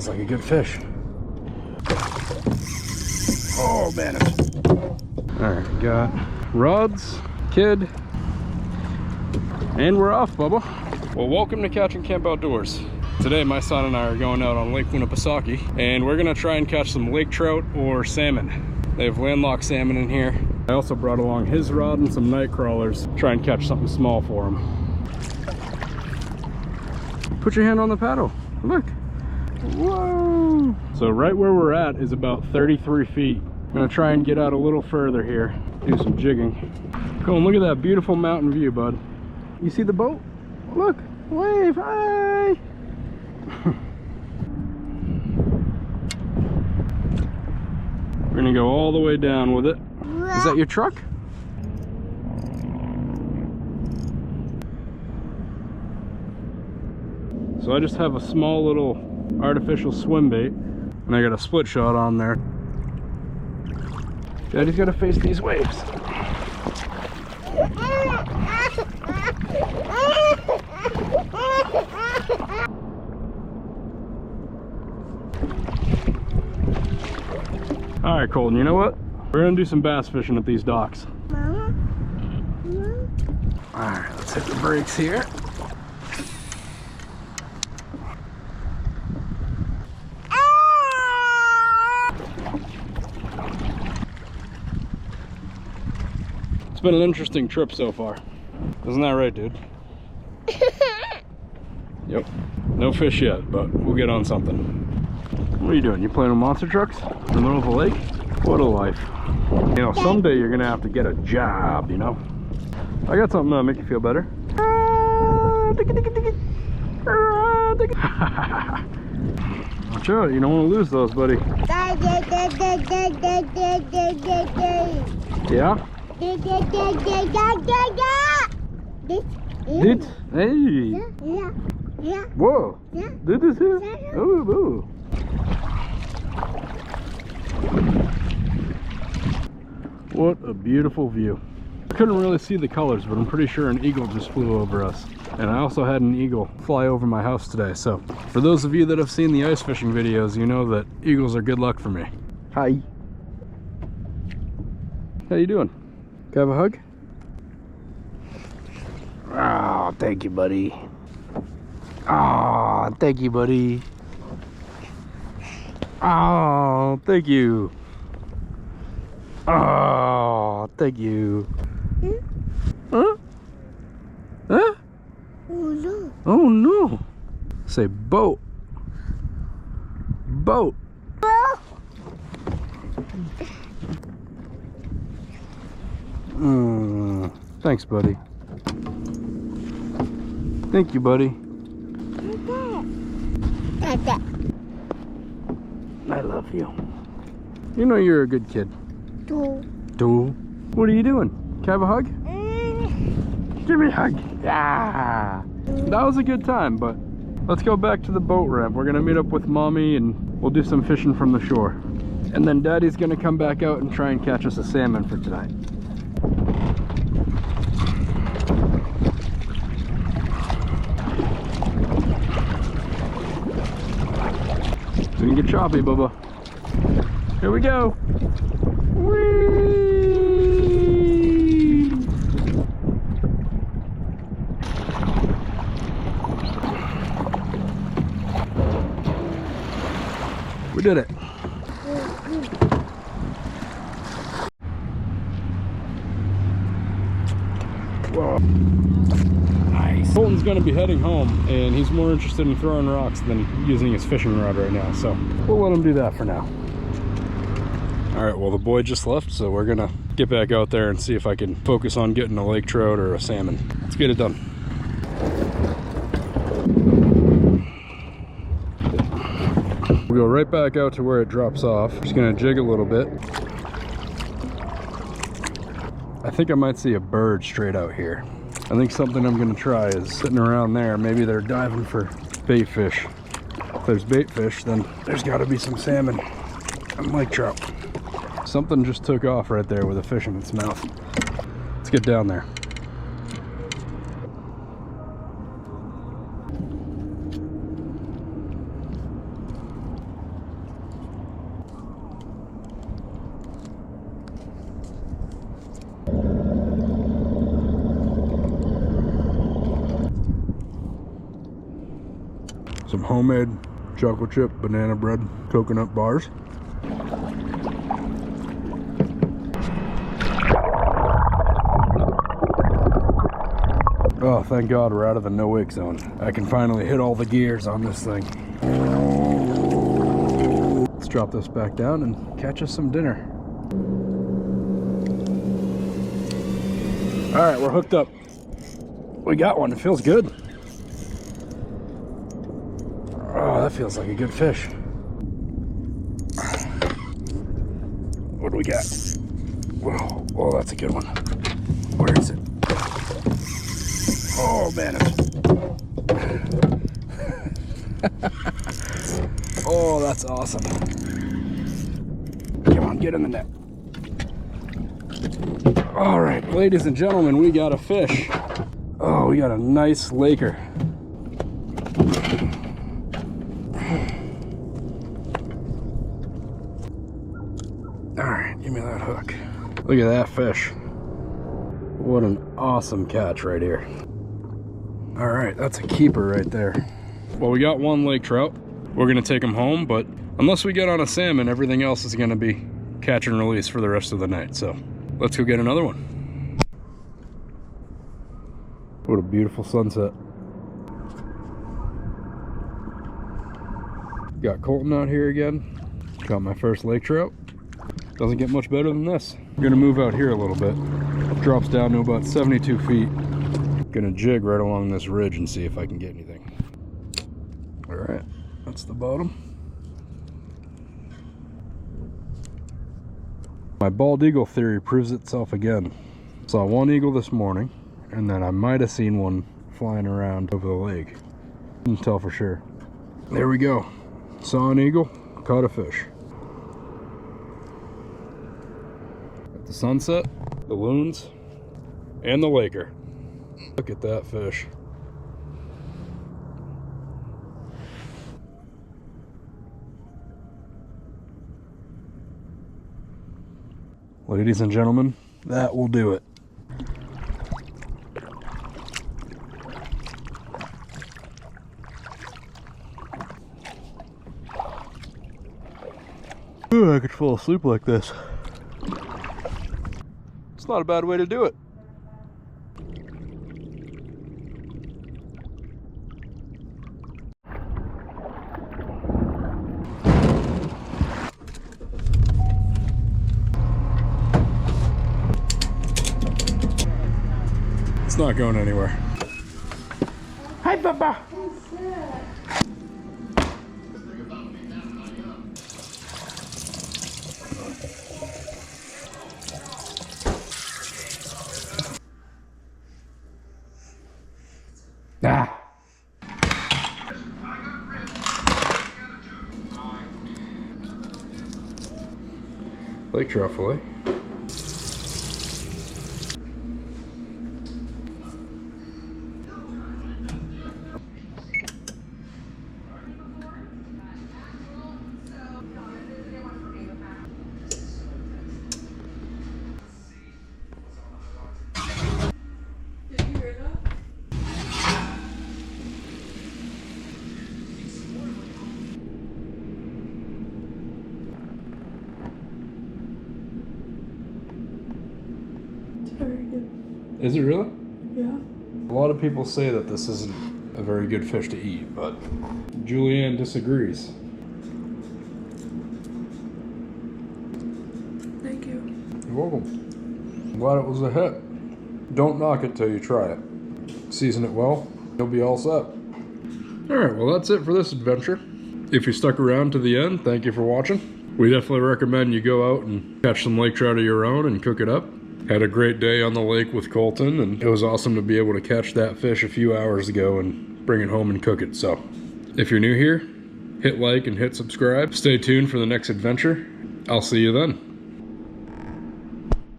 It's like a good fish. Oh man. Alright, got rods, kid, and we're off, Bubba. Well, welcome to Catch and Camp Outdoors. Today, my son and I are going out on Lake Winnipesaukee, and we're gonna try and catch some lake trout or salmon. They have landlocked salmon in here. I also brought along his rod and some night crawlers. Try and catch something small for him. Put your hand on the paddle. Look. Whoa! So right where we're at is about 33 feet. I'm gonna try and get out a little further here. Do some jigging. Go and look at that beautiful mountain view, bud. You see the boat? Look, wave, hi! We're gonna go all the way down with it. Is that your truck? So I just have a small little artificial swim bait, and I got a split shot on there. Daddy's gotta face these waves. All right, Colton, you know what? We're gonna do some bass fishing at these docks. All right, let's hit the brakes here. It's been an interesting trip so far. Isn't that right, dude? Yep. No fish yet, but we'll get on something. What are you doing? You playing with monster trucks in the middle of the lake? What a life. You know, someday you're gonna have to get a job, you know? I got something that'll make you feel better. Watch out, you don't want to lose those, buddy. Yeah? Dit? Hey! Whoa! Dit is here? Oh, oh. What a beautiful view. I couldn't really see the colors, but I'm pretty sure an eagle just flew over us. And I also had an eagle fly over my house today. So for those of you that have seen the ice fishing videos, you know that eagles are good luck for me. Hi. How you doing? Can I have a hug? Oh, thank you, buddy. Oh, thank you, buddy. Oh, thank you. Oh, thank you. Huh? Huh? Oh no. Oh no. Say boat. Boat. Thanks, buddy. Thank you, buddy. I love you. You know you're a good kid. Do. What are you doing? Can I have a hug? Give me a hug. Yeah. That was a good time, but let's go back to the boat ramp. We're gonna meet up with Mommy and we'll do some fishing from the shore. And then Daddy's gonna come back out and try and catch us a salmon for tonight. It's gonna get choppy, Bubba. Here we go. Whee! We did it. Whoa. Nice. Colton's gonna be heading home and he's more interested in throwing rocks than using his fishing rod right now, so we'll let him do that for now. All right, well, the boy just left, so we're gonna get back out there and see if I can focus on getting a lake trout or a salmon. Let's get it done. We'll go right back out to where it drops off. Just gonna jig a little bit. I think I might see a bird straight out here. I think something I'm gonna try is sitting around there. Maybe they're diving for bait fish. If there's bait fish, then there's gotta be some salmon and lake trout. Something just took off right there with a fish in its mouth. Let's get down there. homemade chocolate chip, banana bread, coconut bars. Oh, thank God we're out of the no-wake zone. I can finally hit all the gears on this thing. Let's drop this back down and catch us some dinner. All right, we're hooked up. We got one. It feels good. Oh, that feels like a good fish. What do we got? Whoa, oh, that's a good one. Where is it? Oh, man. Oh, that's awesome. Come on, get in the net. All right, ladies and gentlemen, we got a fish. Oh, we got a nice laker. All right, give me that hook. Look at that fish. What an awesome catch right here. All right, that's a keeper right there. Well, we got one lake trout. We're gonna take him home, but unless we get on a salmon, everything else is gonna be catch and release for the rest of the night. So let's go get another one. What a beautiful sunset. Got Colton out here again. Got my first lake trout. Doesn't get much better than this. I'm gonna move out here a little bit. Drops down to about 72 feet. Gonna jig right along this ridge and see if I can get anything. All right, that's the bottom. My bald eagle theory proves itself again. Saw one eagle this morning, and then I might have seen one flying around over the lake. Couldn't tell for sure. There we go. Saw an eagle, caught a fish. At the sunset, the loons, and the laker. Look at that fish. Ladies and gentlemen, that will do it. Ooh, I could fall asleep like this. It's not a bad way to do it. It's not going anywhere. Hi, Baba. Ah. Lake trout fillet. Is it really? Yeah. A lot of people say that this isn't a very good fish to eat, but Julianne disagrees. Thank you. You're welcome. I'm glad it was a hit. Don't knock it till you try it. Season it well, you'll be all set. Alright, well that's it for this adventure. If you stuck around to the end, thank you for watching. We definitely recommend you go out and catch some lake trout of your own and cook it up. Had a great day on the lake with Colton, and it was awesome to be able to catch that fish a few hours ago and bring it home and cook it. So if you're new here, hit like and hit subscribe. Stay tuned for the next adventure. I'll see you then.